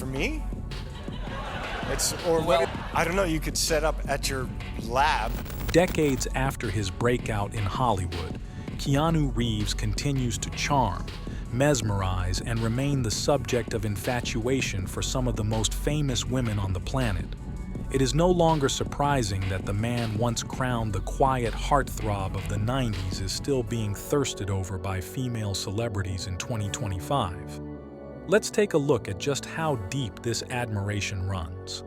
For me? I don't know, you could set up at your lab. Decades after his breakout in Hollywood, Keanu Reeves continues to charm, mesmerize, and remain the subject of infatuation for some of the most famous women on the planet. It is no longer surprising that the man once crowned the quiet heartthrob of the 90s is still being thirsted over by female celebrities in 2025. Let's take a look at just how deep this admiration runs.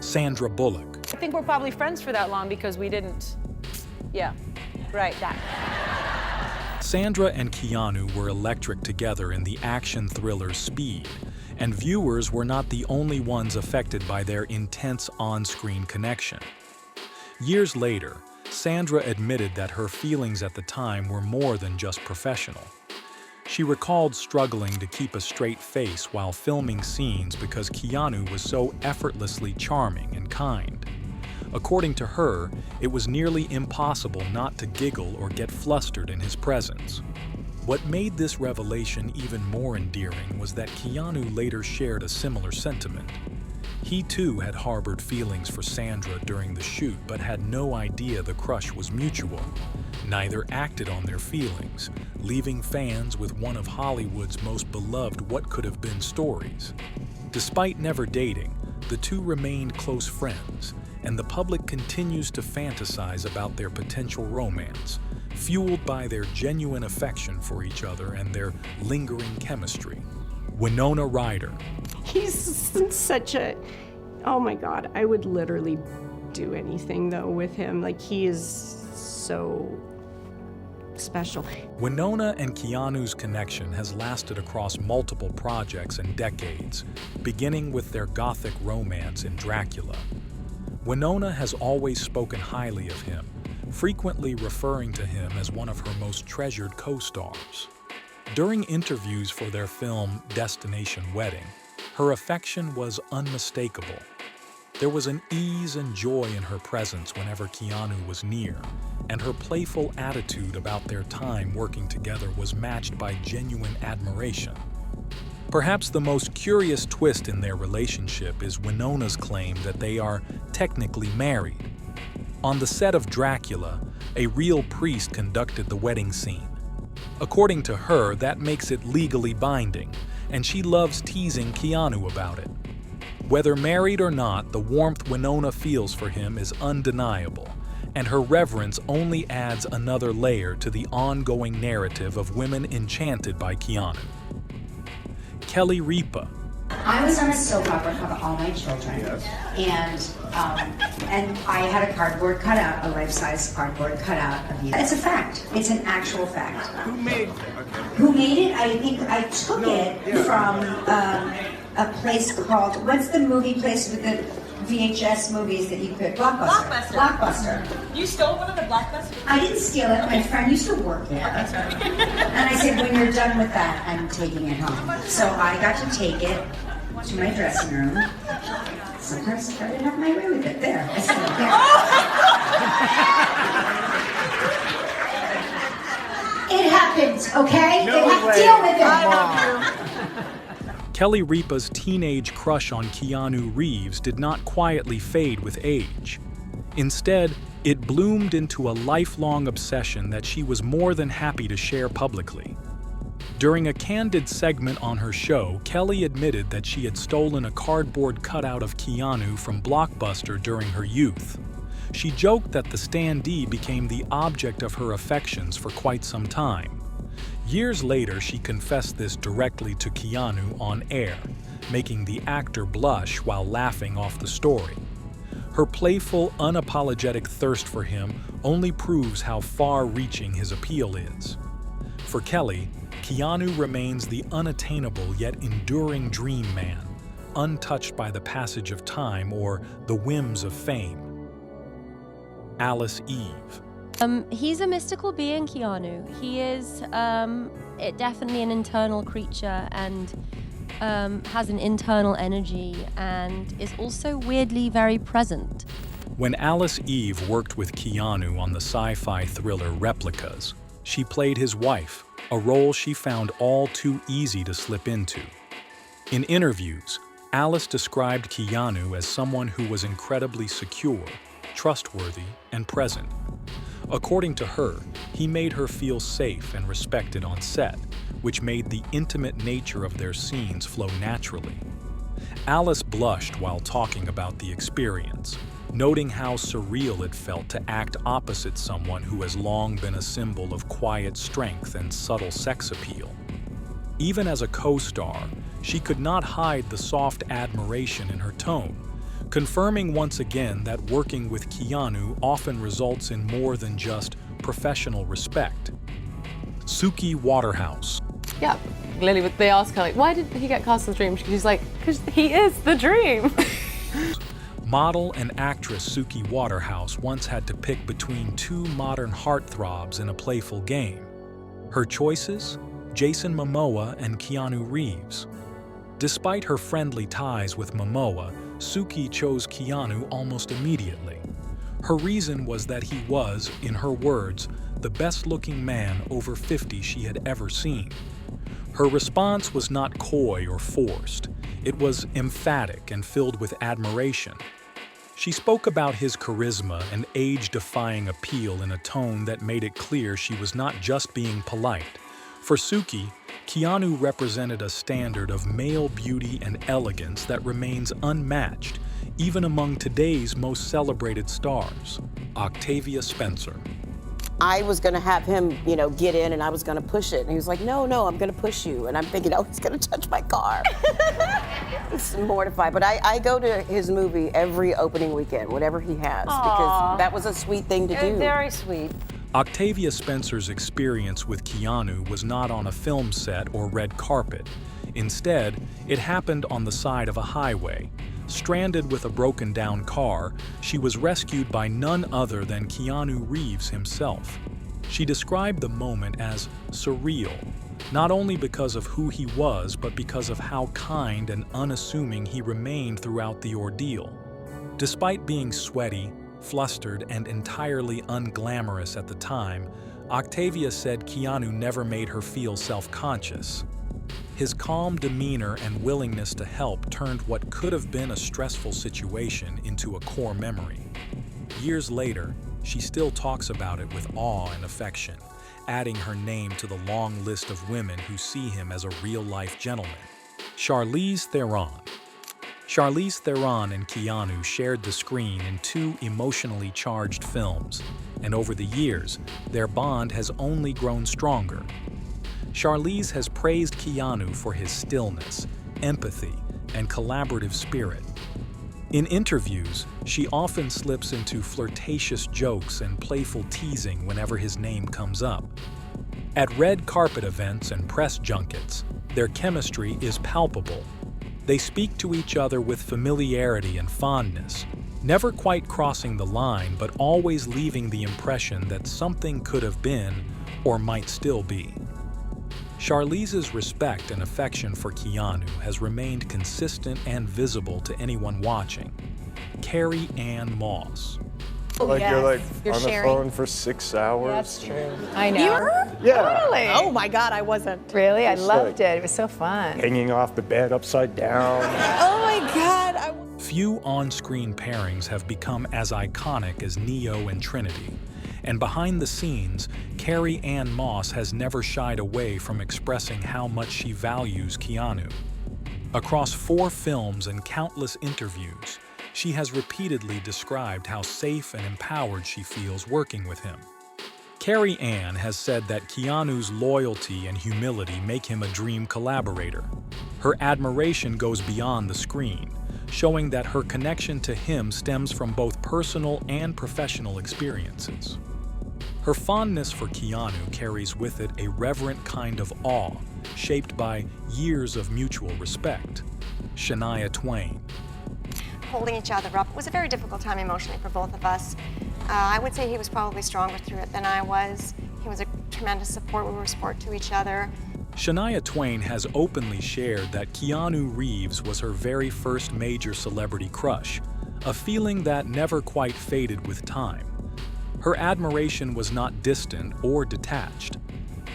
Sandra Bullock. I think we're probably friends for that long because we didn't. Yeah, right, that. Sandra and Keanu were electric together in the action thriller Speed, and viewers were not the only ones affected by their intense on-screen connection. Years later, Sandra admitted that her feelings at the time were more than just professional. She recalled struggling to keep a straight face while filming scenes because Keanu was so effortlessly charming and kind. According to her, it was nearly impossible not to giggle or get flustered in his presence. What made this revelation even more endearing was that Keanu later shared a similar sentiment. He too had harbored feelings for Sandra during the shoot but had no idea the crush was mutual. Neither acted on their feelings, leaving fans with one of Hollywood's most beloved what-could-have-been stories. Despite never dating, the two remained close friends, and the public continues to fantasize about their potential romance, fueled by their genuine affection for each other and their lingering chemistry. Winona Ryder. He's such a, oh my God, I would literally do anything though with him. Like, he is so special. Winona and Keanu's connection has lasted across multiple projects and decades, beginning with their gothic romance in Dracula. Winona has always spoken highly of him, frequently referring to him as one of her most treasured co-stars. During interviews for their film Destination Wedding, her affection was unmistakable. There was an ease and joy in her presence whenever Keanu was near, and her playful attitude about their time working together was matched by genuine admiration. Perhaps the most curious twist in their relationship is Winona's claim that they are technically married. On the set of Dracula, a real priest conducted the wedding scene. According to her, that makes it legally binding, and she loves teasing Keanu about it. Whether married or not, the warmth Winona feels for him is undeniable, and her reverence only adds another layer to the ongoing narrative of women enchanted by Keanu. Kelly Ripa. I was on a soap opera for all my children, and I had a cardboard cutout, a life-size cardboard cutout of you. It's a fact. It's an actual fact. Who made it? I think I took it from a place called, what's the movie place with the VHS movies that you could, Blockbuster. You stole one of the Blockbuster? I didn't steal it. My friend used to work there. And I said, when you're done with that, I'm taking it home. So I got to take it to my dressing room. Sometimes I didn't have my way with it. There. I said, there. It happened, okay? Deal with it. Kelly Ripa's teenage crush on Keanu Reeves did not quietly fade with age. Instead, it bloomed into a lifelong obsession that she was more than happy to share publicly. During a candid segment on her show, Kelly admitted that she had stolen a cardboard cutout of Keanu from Blockbuster during her youth. She joked that the standee became the object of her affections for quite some time. Years later, she confessed this directly to Keanu on air, making the actor blush while laughing off the story. Her playful, unapologetic thirst for him only proves how far-reaching his appeal is. For Kelly, Keanu remains the unattainable yet enduring dream man, untouched by the passage of time or the whims of fame. Alice Eve. He's a mystical being, Keanu. He is definitely an internal creature and has an internal energy and is also weirdly very present. When Alice Eve worked with Keanu on the sci-fi thriller Replicas, she played his wife, a role she found all too easy to slip into. In interviews, Alice described Keanu as someone who was incredibly secure, trustworthy, and present. According to her, he made her feel safe and respected on set, which made the intimate nature of their scenes flow naturally. Alice blushed while talking about the experience, noting how surreal it felt to act opposite someone who has long been a symbol of quiet strength and subtle sex appeal. Even as a co-star, she could not hide the soft admiration in her tone, confirming once again that working with Keanu often results in more than just professional respect. Suki Waterhouse. Yeah, Lily, they ask her, like, why did he get cast as Dream? She's like, because he is the Dream. Model and actress Suki Waterhouse once had to pick between two modern heartthrobs in a playful game. Her choices? Jason Momoa and Keanu Reeves. Despite her friendly ties with Momoa, Suki chose Keanu almost immediately. Her reason was that he was, in her words, the best-looking man over 50 she had ever seen. Her response was not coy or forced. It was emphatic and filled with admiration. She spoke about his charisma and age-defying appeal in a tone that made it clear she was not just being polite. For Suki, Keanu represented a standard of male beauty and elegance that remains unmatched, even among today's most celebrated stars. Octavia Spencer. I was going to have him, get in and I was going to push it. And he was like, no, I'm going to push you. And I'm thinking, oh, he's going to touch my car. It's mortified. But I go to his movie every opening weekend, whatever he has, because that was a sweet thing to do. Very sweet. Octavia Spencer's experience with Keanu was not on a film set or red carpet. Instead, it happened on the side of a highway. Stranded with a broken-down car, she was rescued by none other than Keanu Reeves himself. She described the moment as surreal, not only because of who he was, but because of how kind and unassuming he remained throughout the ordeal. Despite being sweaty, flustered, and entirely unglamorous at the time, Octavia said Keanu never made her feel self-conscious. His calm demeanor and willingness to help turned what could have been a stressful situation into a core memory. Years later, she still talks about it with awe and affection, adding her name to the long list of women who see him as a real-life gentleman. Charlize Theron. Charlize Theron and Keanu shared the screen in two emotionally charged films, and over the years, their bond has only grown stronger. Charlize has praised Keanu for his stillness, empathy, and collaborative spirit. In interviews, she often slips into flirtatious jokes and playful teasing whenever his name comes up. At red carpet events and press junkets, their chemistry is palpable. They speak to each other with familiarity and fondness, never quite crossing the line but always leaving the impression that something could have been or might still be. Charlize's respect and affection for Keanu has remained consistent and visible to anyone watching. Carrie Ann Moss. Like yes. you're like You're on sharing. the phone for 6 hours. That's true. I know. You were? Yeah. Really? Oh my God, I wasn't. Really? I Just loved like- it. It was so fun. Hanging off the bed upside down. Oh my God. Few on-screen pairings have become as iconic as Neo and Trinity. And behind the scenes, Carrie Ann Moss has never shied away from expressing how much she values Keanu. Across 4 films and countless interviews, she has repeatedly described how safe and empowered she feels working with him. Carrie Ann has said that Keanu's loyalty and humility make him a dream collaborator. Her admiration goes beyond the screen, showing that her connection to him stems from both personal and professional experiences. Her fondness for Keanu carries with it a reverent kind of awe, shaped by years of mutual respect. Shania Twain. Holding each other up. It was a very difficult time emotionally for both of us. I would say he was probably stronger through it than I was. He was a tremendous support. We were a support to each other. Shania Twain has openly shared that Keanu Reeves was her very first major celebrity crush, a feeling that never quite faded with time. Her admiration was not distant or detached.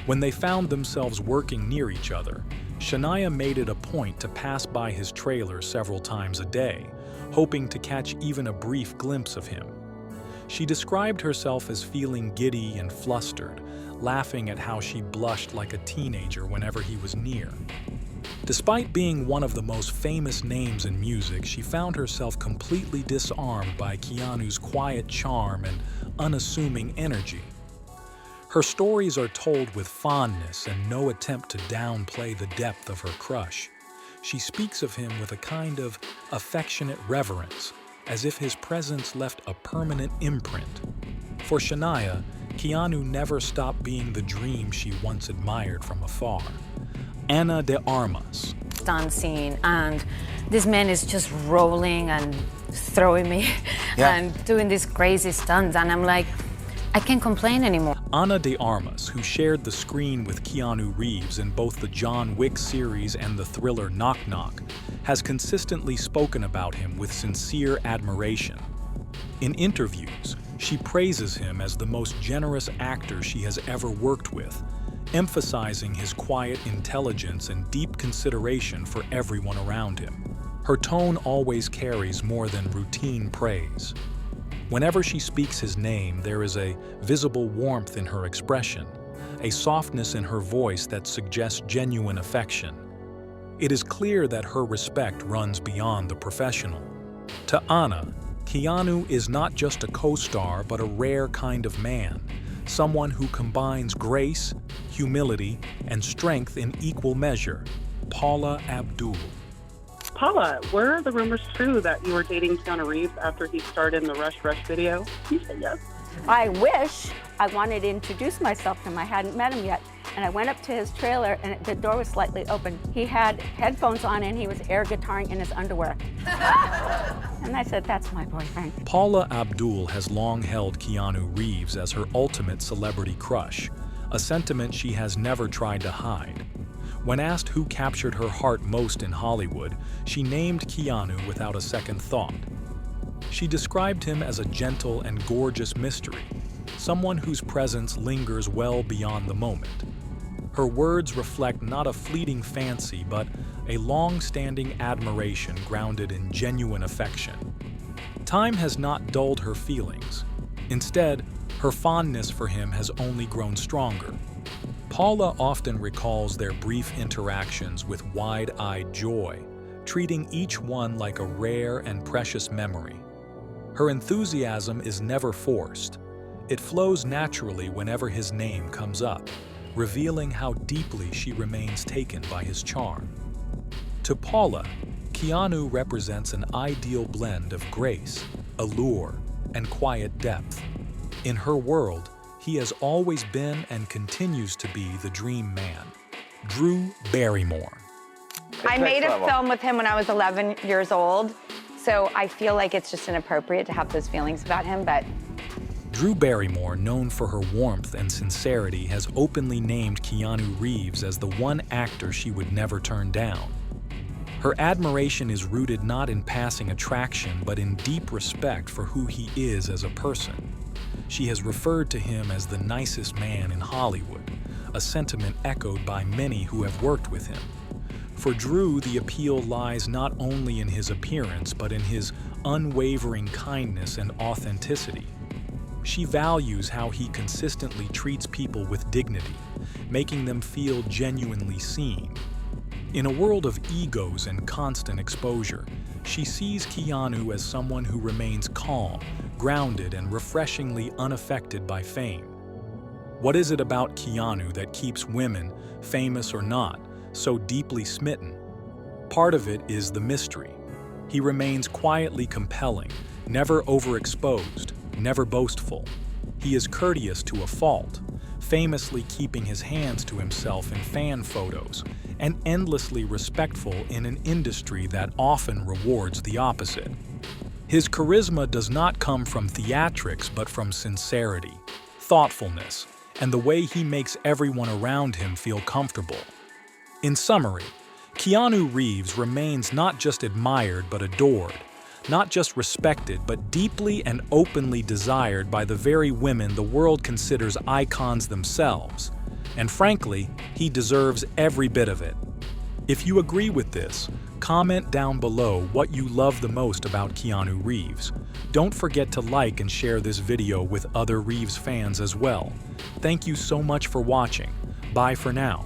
When they found themselves working near each other, Shania made it a point to pass by his trailer several times a day, hoping to catch even a brief glimpse of him. She described herself as feeling giddy and flustered, laughing at how she blushed like a teenager whenever he was near. Despite being one of the most famous names in music, she found herself completely disarmed by Keanu's quiet charm and unassuming energy. Her stories are told with fondness and no attempt to downplay the depth of her crush. She speaks of him with a kind of affectionate reverence, as if his presence left a permanent imprint. For Shania, Keanu never stopped being the dream she once admired from afar. Ana de Armas. Stunt scene, and this man is just rolling and throwing me and doing these crazy stunts, and I'm like, I can't complain anymore. Ana de Armas, who shared the screen with Keanu Reeves in both the John Wick series and the thriller Knock Knock, has consistently spoken about him with sincere admiration. In interviews, she praises him as the most generous actor she has ever worked with, emphasizing his quiet intelligence and deep consideration for everyone around him. Her tone always carries more than routine praise. Whenever she speaks his name, there is a visible warmth in her expression, a softness in her voice that suggests genuine affection. It is clear that her respect runs beyond the professional. To Ana, Keanu is not just a co-star but a rare kind of man, someone who combines grace, humility, and strength in equal measure. Paula Abdul. Paula, were the rumors true that you were dating Keanu Reeves after he starred in the Rush video? You said yes. I wish. I wanted to introduce myself to him. I hadn't met him yet. And I went up to his trailer and the door was slightly open. He had headphones on and he was air guitaring in his underwear. And I said, that's my boyfriend. Paula Abdul has long held Keanu Reeves as her ultimate celebrity crush, a sentiment she has never tried to hide. When asked who captured her heart most in Hollywood, she named Keanu without a second thought. She described him as a gentle and gorgeous mystery, someone whose presence lingers well beyond the moment. Her words reflect not a fleeting fancy, but a long-standing admiration grounded in genuine affection. Time has not dulled her feelings. Instead, her fondness for him has only grown stronger. Paula often recalls their brief interactions with wide-eyed joy, treating each one like a rare and precious memory. Her enthusiasm is never forced. It flows naturally whenever his name comes up, revealing how deeply she remains taken by his charm. To Paula, Keanu represents an ideal blend of grace, allure, and quiet depth. In her world, he has always been and continues to be the dream man. Drew Barrymore. I made a film with him when I was 11 years old, so I feel like it's just inappropriate to have those feelings about him, but... Drew Barrymore, known for her warmth and sincerity, has openly named Keanu Reeves as the one actor she would never turn down. Her admiration is rooted not in passing attraction, but in deep respect for who he is as a person. She has referred to him as the nicest man in Hollywood, a sentiment echoed by many who have worked with him. For Drew, the appeal lies not only in his appearance, but in his unwavering kindness and authenticity. She values how he consistently treats people with dignity, making them feel genuinely seen. In a world of egos and constant exposure, she sees Keanu as someone who remains calm, grounded, and refreshingly unaffected by fame. What is it about Keanu that keeps women, famous or not, so deeply smitten? Part of it is the mystery. He remains quietly compelling, never overexposed, never boastful. He is courteous to a fault, famously keeping his hands to himself in fan photos, and endlessly respectful in an industry that often rewards the opposite. His charisma does not come from theatrics but from sincerity, thoughtfulness, and the way he makes everyone around him feel comfortable. In summary, Keanu Reeves remains not just admired but adored, not just respected but deeply and openly desired by the very women the world considers icons themselves. And frankly, he deserves every bit of it. If you agree with this, comment down below what you love the most about Keanu Reeves. Don't forget to like and share this video with other Reeves fans as well. Thank you so much for watching. Bye for now.